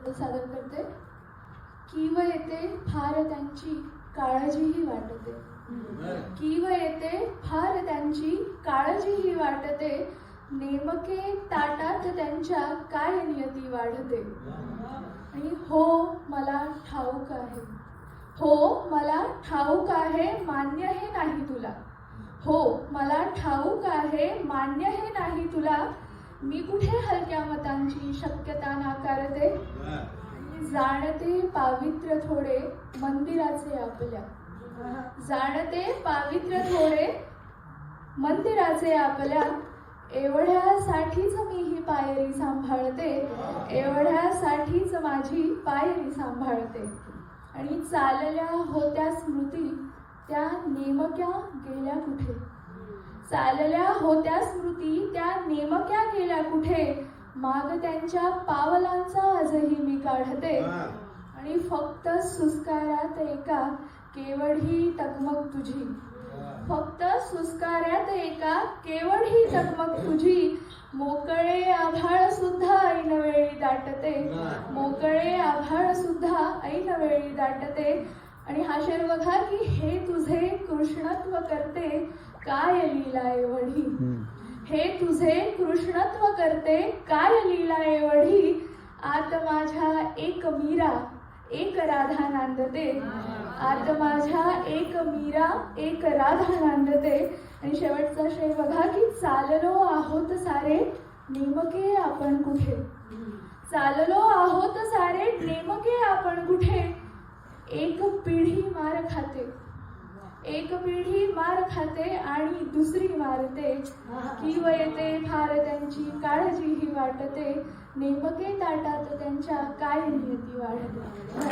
सादर करते. कीव येते फार त्यांची काळजीही वाटते. कीव येते फार त्यांची काळजीही वाटते. नेमके ताटात त्यांच्या काय नियती वाढते. आणि हो मला ठाऊक आहे, हो मला ठाऊक आहे, मान्य हे नाही तुला. हो मला ठाऊक आहे, मान्य हे नाही तुला. मी कुठे हलक्या मतांची शक्यता नाकारते. जाणते पावित्र्य थोडे मंदिराचे आपल्या. जाणते पावित्र्य थोडे मंदिराचे आपल्या. एवढ्यासाठीच मी ही पायरी सांभाळते. एवढ्यासाठीच माझी पायरी सांभाळते. आणि चालल्या होत्या स्मृती त्या नेमक्या गेल्या कुठे. चालल्या होत्या स्मृती त्या नेमक्या गेल्या कुठे. माग त्यांच्या पावलांचा आजही मी काढते. आणि फक्त सुस्कारात एका केवळ ही टकमक तुझी. फक्त सुस्कारात एका केवळ ही टकमक तुझी. मोकळे आभाळ सुद्धा ऐनवेळी दाटते. मोकळे आभाळ सुद्धा ऐनवेळी दाटते. आणि हा शेर बघा की हे तुझे कृष्णत्व करते काय लीला एवढी. हे तुझे कृष्णत्व करते काय लीला एवढी. आत माझ्या एक मीरा एक राधा नांदते. आत माझ्या एक मीरा एक राधा नांदते. आणि शेवटचा शेर बघा की चाललो आहोत सारे नेमके आपण कुठे. चाललो आहोत सारे नेमके आपण कुठे. एक पिढी मार खाते. एक पिढी मार खाते आणि दुसरी मारते. कीव येते फार त्यांची काळजीही वाटते. नेमके ताटात त्यांच्या काय नियती वाढते.